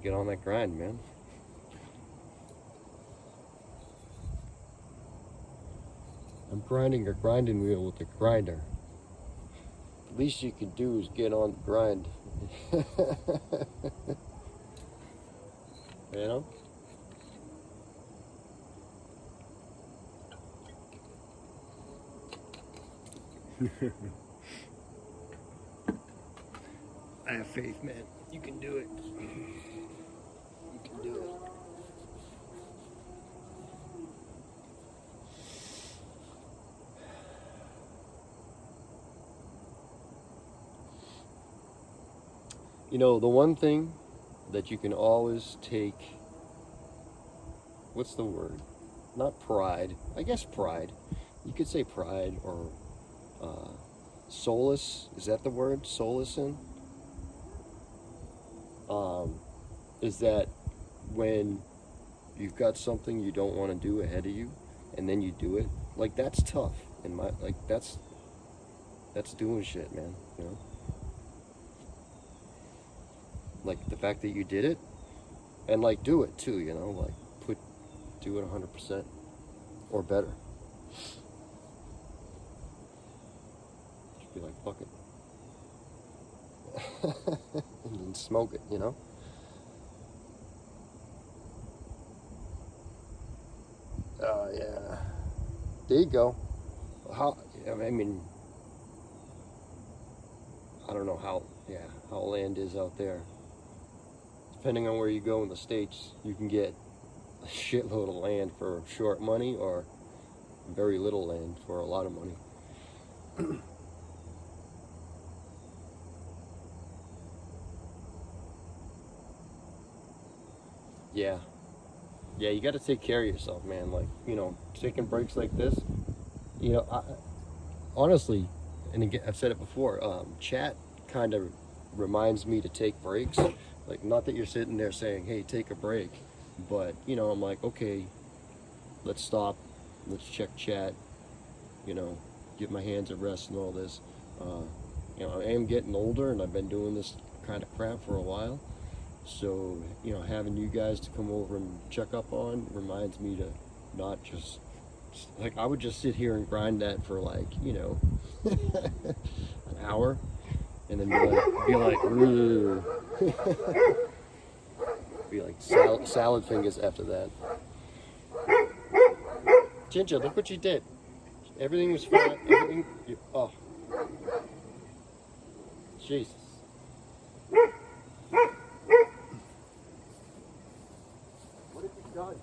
Get on that grind, man. I'm grinding a grinding wheel with a grinder. The least you can do is get on the grind. You know? I have faith, man. You can do it. You can do it. You know, the one thing that you can always take, what's the word? Not pride. I guess pride. You could say pride or solace. Is that the word? Solace in? Is that when you've got something you don't want to do ahead of you and then you do it, like that's tough. And that's doing shit, man. You know? Like the fact that you did it and like do it too, you know, like do it 100% or better. Just be like, fuck it. And then smoke it, you know? Yeah. There you go. How, I mean, I don't know how land is out there. Depending on where you go in the States, you can get a shitload of land for short money or very little land for a lot of money. Yeah. Yeah, you got to take care of yourself, man. Like, you know, taking breaks like this, you know, honestly, and again, I've said it before, chat kind of reminds me to take breaks. Like, not that you're sitting there saying, hey, take a break, but, you know, I'm like, okay, let's stop, let's check chat, you know, give my hands a rest and all this. You know, I am getting older and I've been doing this kind of crap for a while. So, you know, having you guys to come over and check up on reminds me to not just, like, I would just sit here and grind that for like, you know, an hour and then be like, be like salad fingers after that. Ginger, look what you did. Everything was fine. Oh, Jesus. What have you done?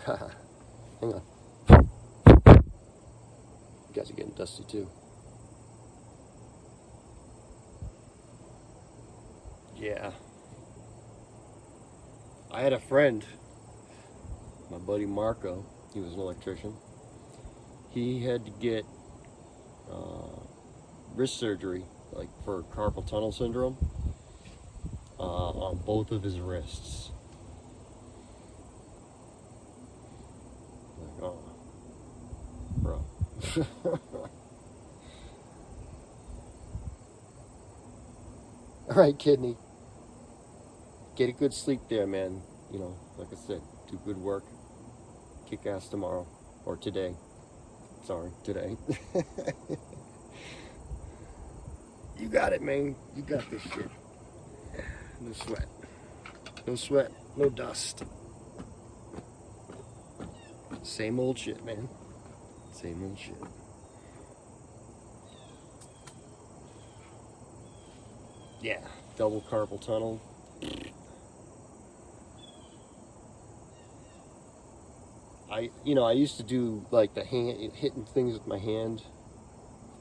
Hang on. You guys are getting dusty too. Yeah. I had a friend, my buddy Marco. He was an electrician. He had to get wrist surgery, like for carpal tunnel syndrome, on both of his wrists. Like, oh, bro. All right, kidney. Get a good sleep there, man. You know, like I said, do good work. Kick ass tomorrow. Or today. Sorry, today. You got it, man. You got this shit. No sweat. No sweat. No dust. Same old shit, man. Same old shit. Yeah. Double carpal tunnel. I used to do like the hand hitting things with my hand.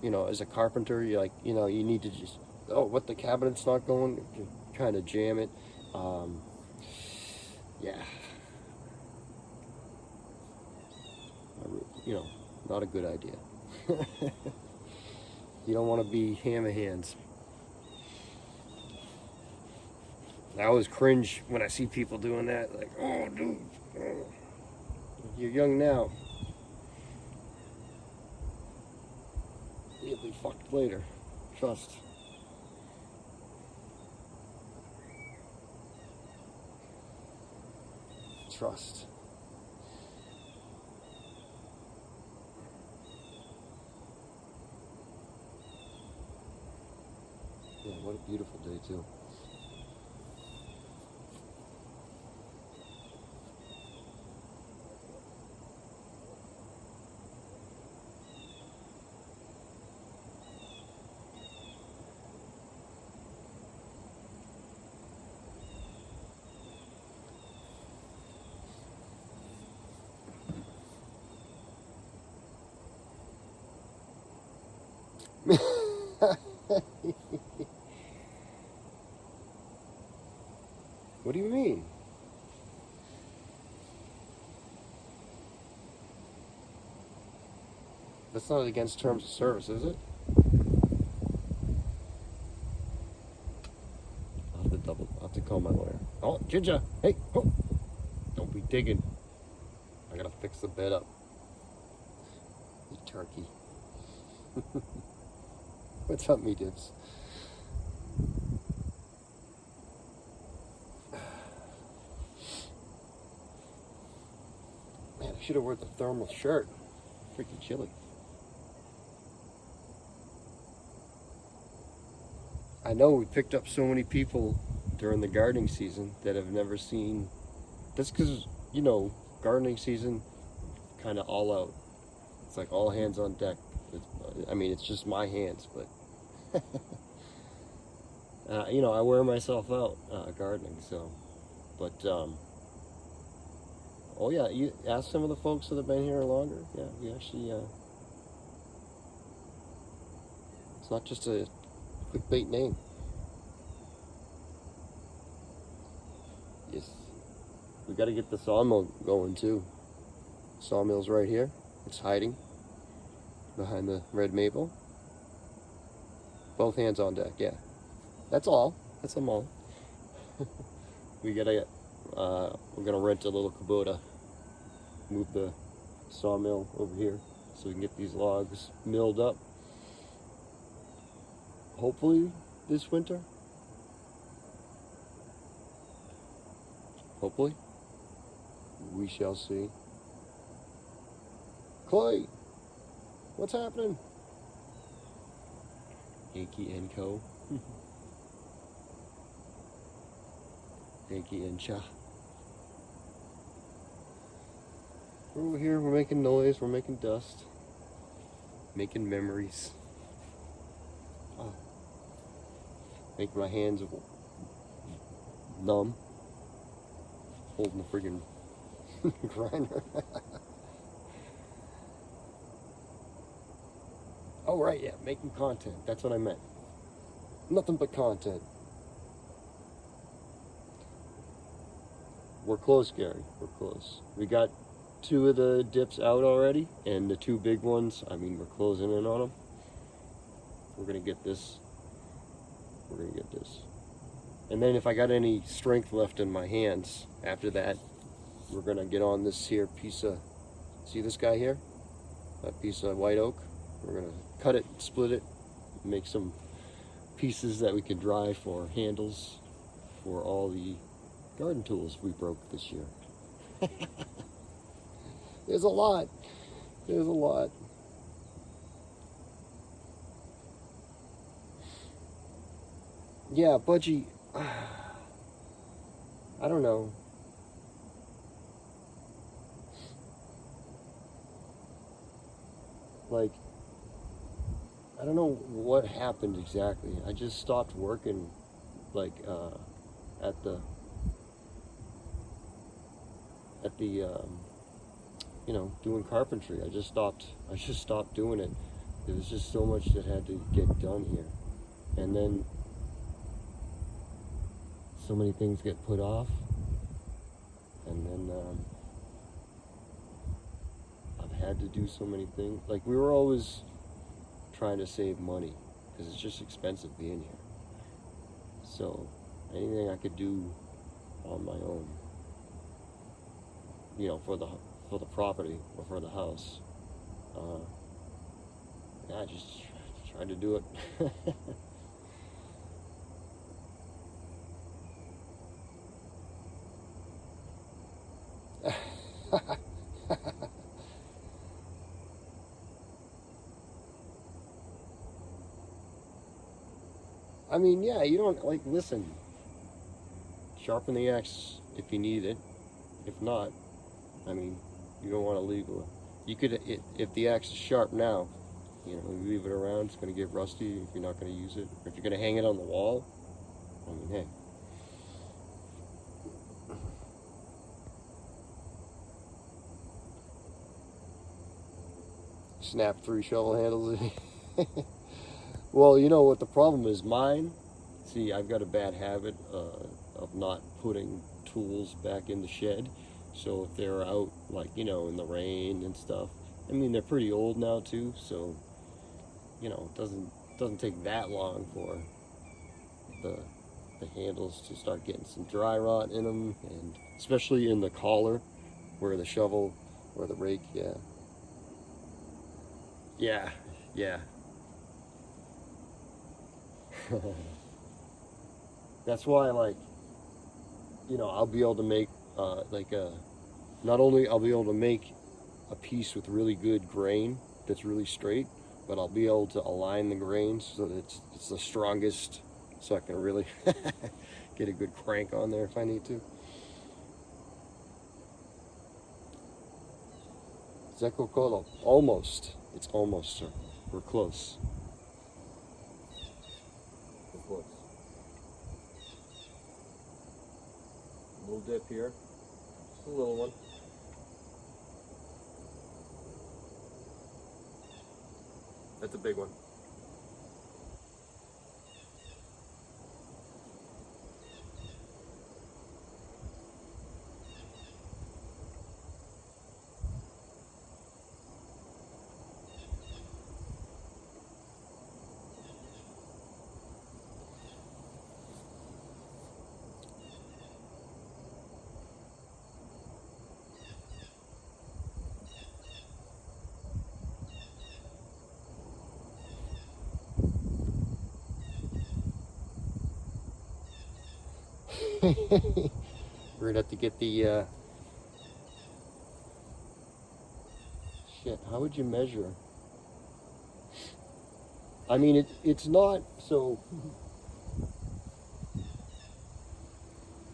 As a carpenter, you need to just, what, the cabinet's not going, you kind of jam it. Um, yeah, you know, not a good idea. You don't want to be hammer hands. I always cringe when I see people doing that. Like, oh, dude, oh, you're young now. You'll be fucked later. Trust. Trust. Yeah, what a beautiful day, too. What do you mean? That's not against terms of service, is it? I'll have to call my lawyer. Oh, Ginger, hey, oh, don't be digging. I gotta fix the bed up. You turkey. What's up, me dips? Man, I should have worn the thermal shirt. Freaking chilly. I know we picked up so many people during the gardening season that have never seen. That's because, gardening season, kind of all out. It's like all hands on deck. It's just my hands, but I wear myself out gardening. So, but oh yeah, you ask some of the folks that have been here longer. Yeah, we actually. It's not just a clickbait name. Yes, we got to get the sawmill going too. Sawmill's right here. It's hiding behind the red maple. Both hands on deck. Yeah, that's all. That's them all. We're gonna rent a little Kubota. Move the sawmill over here so we can get these logs milled up. Hopefully this winter. Hopefully. We shall see. Clay, what's happening? Yankee and Co. Yankee and Cha. We're over here, we're making noise, we're making dust. Making memories. Oh. Making my hands numb. Holding the friggin' grinder. Oh right, yeah, making content. That's what I meant. Nothing but content. We're close, Gary. We're close. We got 2 of the dips out already, and the 2 big ones, we're closing in on them. We're gonna get this. We're gonna get this. And then if I got any strength left in my hands after that, we're gonna get on this here piece of, see this guy here? That piece of white oak? We're gonna cut it, split it, make some pieces that we can drive for handles for all the garden tools we broke this year. There's a lot. There's a lot. Yeah, Budgie, I don't know. Like, I don't know what happened exactly. I just stopped working, like, at the doing carpentry. I just stopped doing it. There was just so much that had to get done here. And then so many things get put off. And then I've had to do so many things. Like, we were always trying to save money because it's just expensive being here. So anything I could do on my own, for the property or for the house, I just tried to do it. I mean, yeah, you don't, listen, sharpen the axe if you need it. If not, I mean, you don't want to leave it. You could, if the axe is sharp now, you leave it around, it's going to get rusty if you're not going to use it. Or if you're going to hang it on the wall, I mean, hey. Snap 3 shovel handles. Well, you know what the problem is? Mine, see, I've got a bad habit of not putting tools back in the shed. So if they're out, in the rain and stuff, I mean, they're pretty old now too, so, it doesn't take that long for the handles to start getting some dry rot in them, and especially in the collar where the shovel or the rake, yeah. That's why, I'll be able to make not only I'll be able to make a piece with really good grain that's really straight, but I'll be able to align the grains so that it's the strongest, so I can really get a good crank on there if I need to. Zecco Colo, almost. It's almost, sir. We're close. We're close. A little dip here. Just a little one. That's a big one. We're gonna have to get the shit. How would you measure? I mean, it's not so.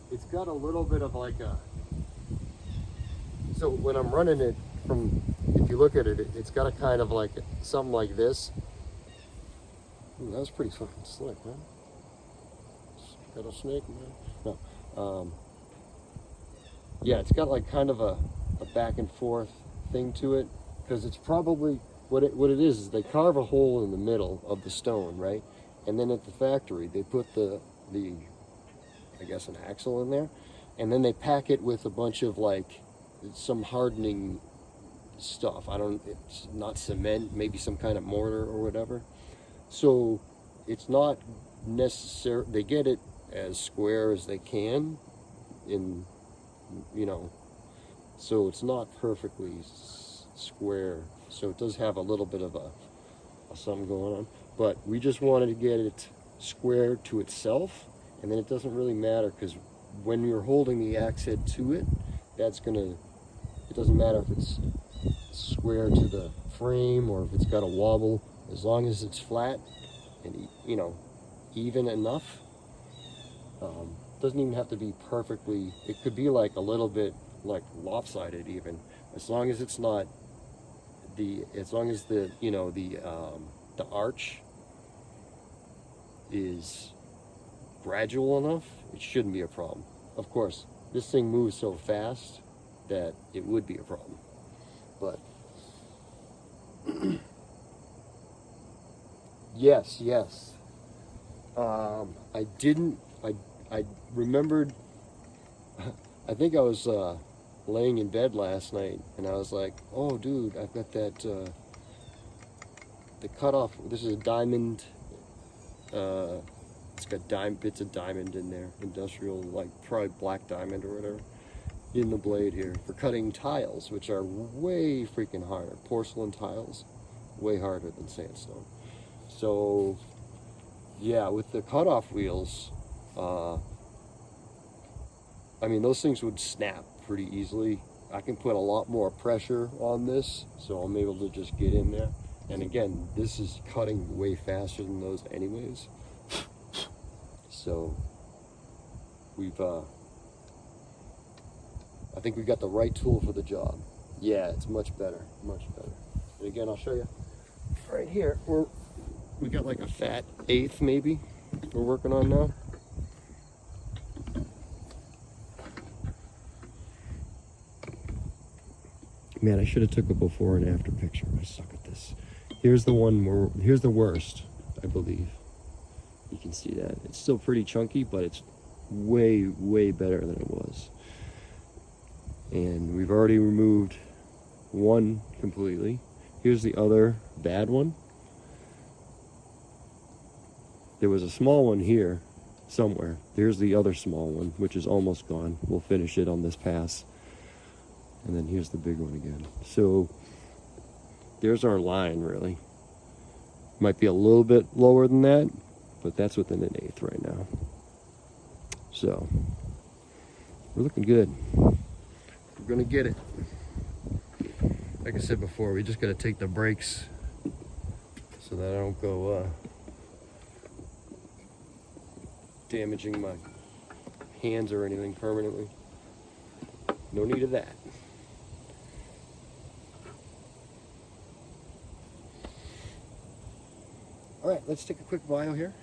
It's got a little bit of so when I'm running it from, if you look at it, it's got a kind of something like this. Ooh, that was pretty fucking slick, man. Got a snake, man. No. Yeah, it's got kind of a back and forth thing to it, because it's probably what it is they carve a hole in the middle of the stone, right? And then at the factory they put the I guess an axle in there, and then they pack it with a bunch of some hardening stuff. It's not cement, maybe some kind of mortar or whatever. So it's not necessary. They get it as square as they can so it's not perfectly square, so it does have a little bit of a something going on, but we just wanted to get it square to itself, and then it doesn't really matter, because when you're holding the axe head to it, it doesn't matter if it's square to the frame or if it's got a wobble, as long as it's flat and even enough. Doesn't even have to be perfectly, it could be a little bit lopsided even, as long as it's not as long as the arch is gradual enough, it shouldn't be a problem. Of course, this thing moves so fast that it would be a problem. But yes. I didn't. I remembered. I think I was laying in bed last night, and I was like, "Oh, dude, I've got that the cutoff. This is a diamond. It's got bits of diamond in there, industrial, like probably black diamond or whatever, in the blade here for cutting tiles, which are way freaking harder. Porcelain tiles, way harder than sandstone. So, yeah, with the cutoff wheels, I mean, those things would snap pretty easily. I can put a lot more pressure on this, so I'm able to just get in there. And again, this is cutting way faster than those anyways. So I think we've got the right tool for the job. Yeah, it's much better, much better. And again, I'll show you right here. We got like a fat 1/8 maybe we're working on now. Man, I should have took a before and after picture. I suck at this. Here's the one here's the worst, I believe. You can see that. It's still pretty chunky, but it's way, way better than it was. And we've already removed one completely. Here's the other bad one. There was a small one here somewhere. Here's the other small one, which is almost gone. We'll finish it on this pass. And then here's the big one again. So there's our line, really. Might be a little bit lower than that, but that's within 1/8 right now. So we're looking good. We're gonna get it. Like I said before, we just gotta take the brakes so that I don't go damaging my hands or anything permanently. No need of that. All right, let's take a quick bio here.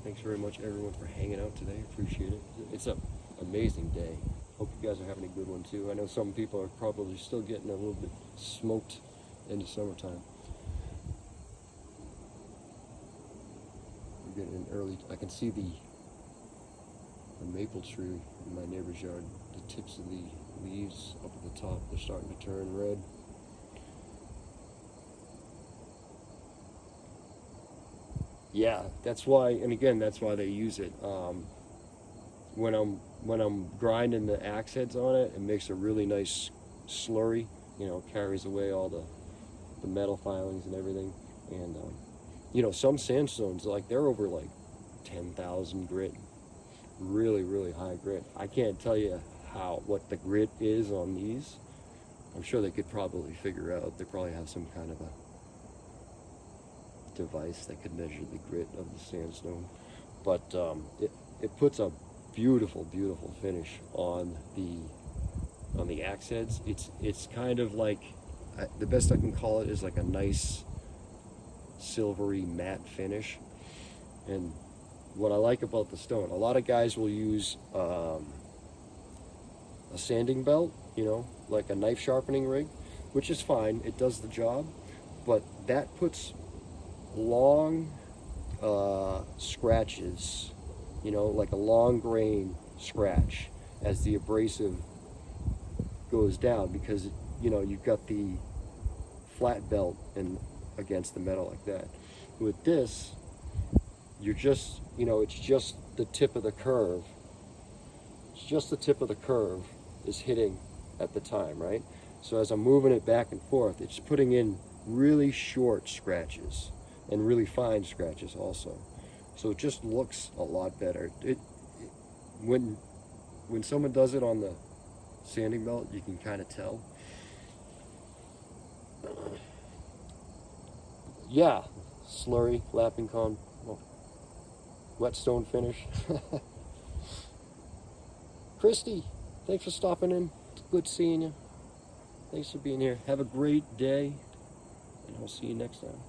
Thanks very much, everyone, for hanging out today. Appreciate it. It's an amazing day. Hope you guys are having a good one, too. I know some people are probably still getting a little bit smoked in the summertime. We're getting an early... I can see the maple tree in my neighbor's yard. The tips of the leaves up at the top, they're starting to turn red. Yeah, that's why, and again, that's why they use it. When I'm grinding the axe heads on it, it makes a really nice slurry. You know, carries away all the metal filings and everything. And you know, some sandstones, like they're over like 10,000 grit, really, really high grit. I can't tell you what the grit is on these. I'm sure they could probably figure out. They probably have some kind of a device that could measure the grit of the sandstone, but it puts a beautiful finish on the axe heads. It's kind of like, the best I can call it is like a nice silvery matte finish. And what I like about the stone, a lot of guys will use a sanding belt, you know, like a knife sharpening rig, which is fine, it does the job, but that puts long scratches, you know, like a long grain scratch as the abrasive goes down, because you know you've got the flat belt and against the metal like that. With this, you're just, you know, it's just the tip of the curve. It's just the tip of the curve is hitting at the time, right? So as I'm moving it back and forth, it's putting in really short scratches and really fine scratches also. So it just looks a lot better. When someone does it on the sanding belt, you can kind of tell. Yeah, slurry, lapping con, whetstone finish. Christy, thanks for stopping in. It's good seeing you. Thanks for being here. Have a great day, and I'll see you next time.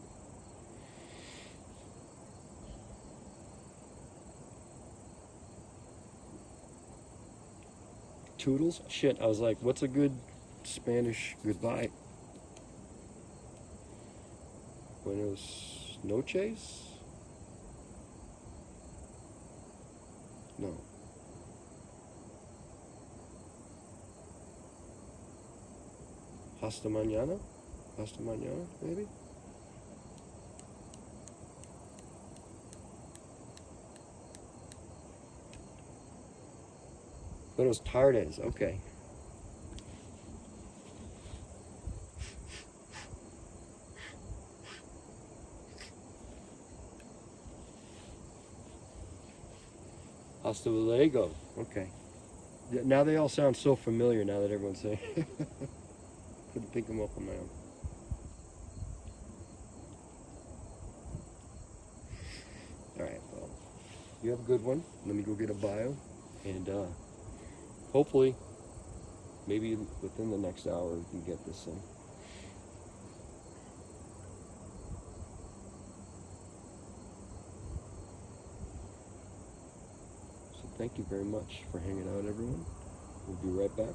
Toodles? Shit, I was like, what's a good Spanish goodbye? Buenos noches? No. Hasta mañana? Hasta mañana, maybe? Buenos tardes, okay. Hasta luego, okay. Yeah, now they all sound so familiar now that everyone's saying. Couldn't pick them up on my own. Alright, well, you have a good one. Let me go get a bio. And hopefully, maybe within the next hour, we can get this in. So thank you very much for hanging out, everyone. We'll be right back.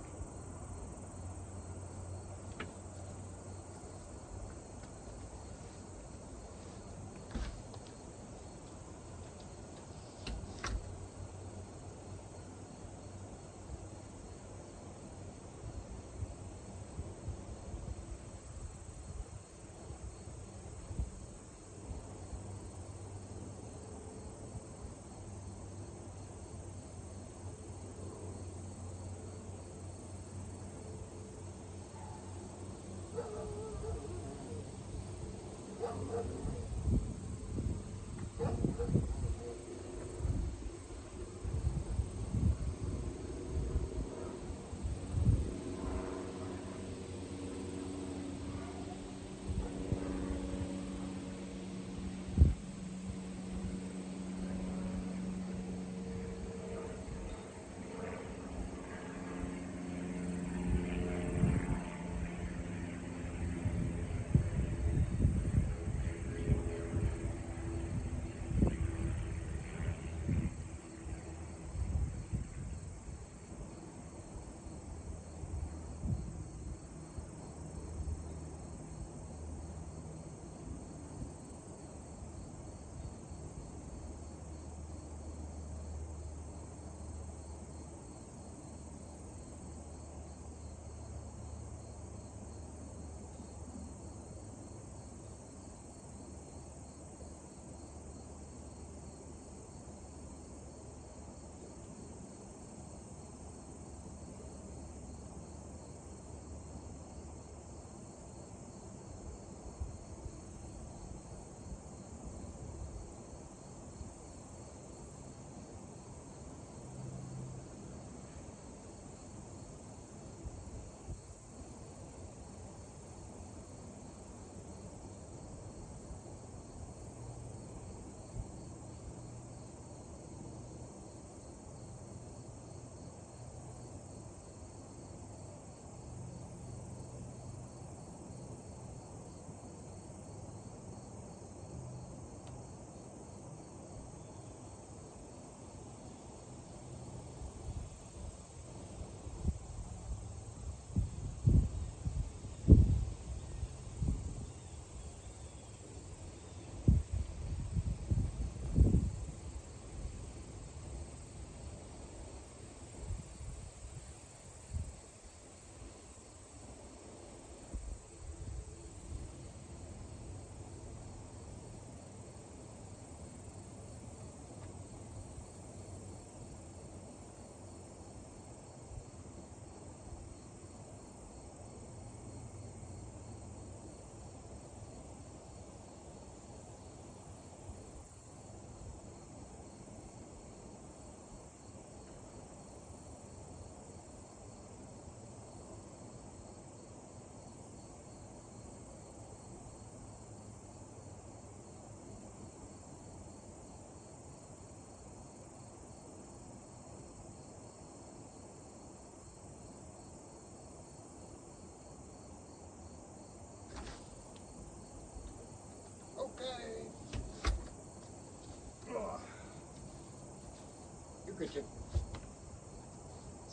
Good, Jim.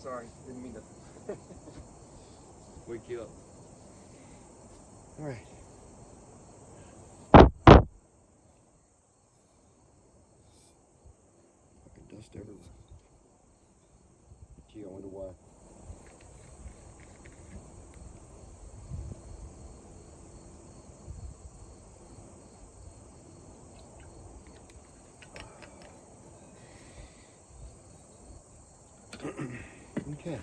Sorry, didn't mean to wake you up. All right. Fucking dust everywhere. Gee, I wonder why. Okay.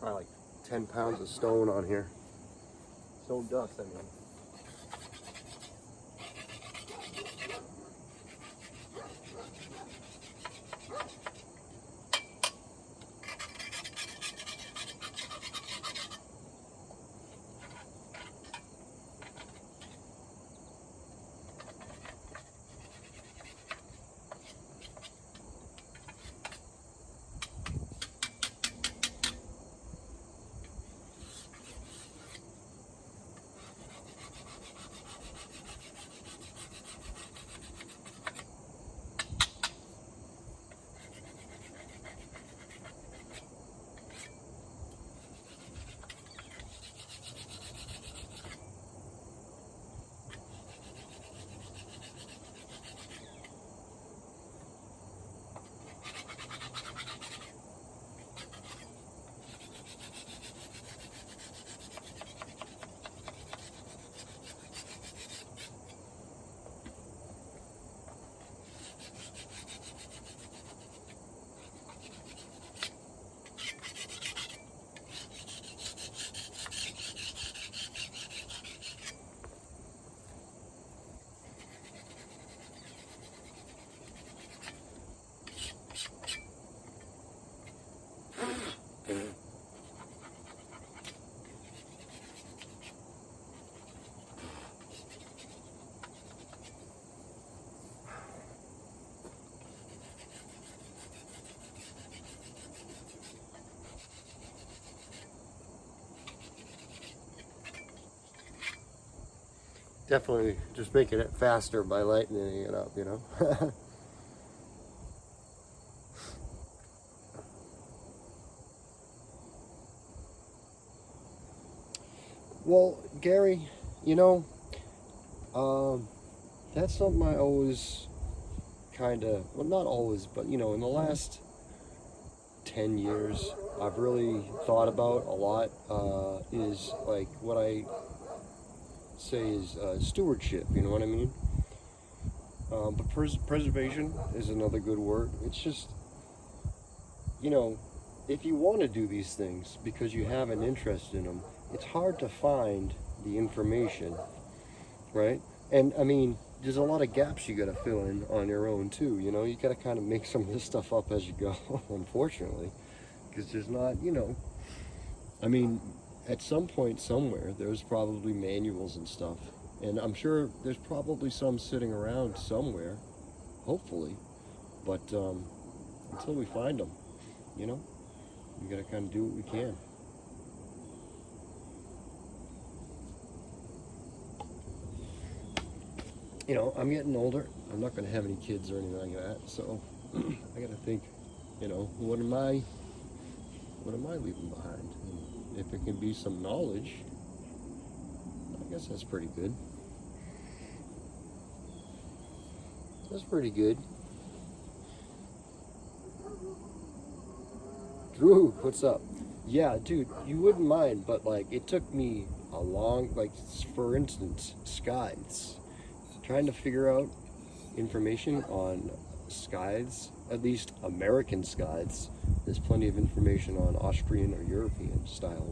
Probably like 10 pounds of stone on here. Stone dust, I mean. Definitely just making it faster by lightening it up, you know. Well, Gary, you know, that's something I always kind of, well, not always, but you know, in the last 10 years, I've really thought about a lot, is like what I say is stewardship, you know what I mean? But preservation is another good word. It's just, you know, if you want to do these things because you have an interest in them, it's hard to find the information, right? And I mean, there's a lot of gaps you got to fill in on your own too, you know? You got to kind of make some of this stuff up as you go, unfortunately, because there's not, you know, I mean, at some point somewhere there's probably manuals and stuff, and I'm sure there's probably some sitting around somewhere, hopefully, but until we find them, you know, we gotta kind of do what we can. You know, I'm getting older. I'm not gonna have any kids or anything like that, so I gotta think, you know, what am I leaving behind? And if it can be some knowledge, I guess that's pretty good. That's pretty good. Drew, what's up? Yeah, dude, you wouldn't mind, but like it took me a long, like for instance, skies. Trying to figure out information on skies, at least American skies. There's plenty of information on Austrian or European style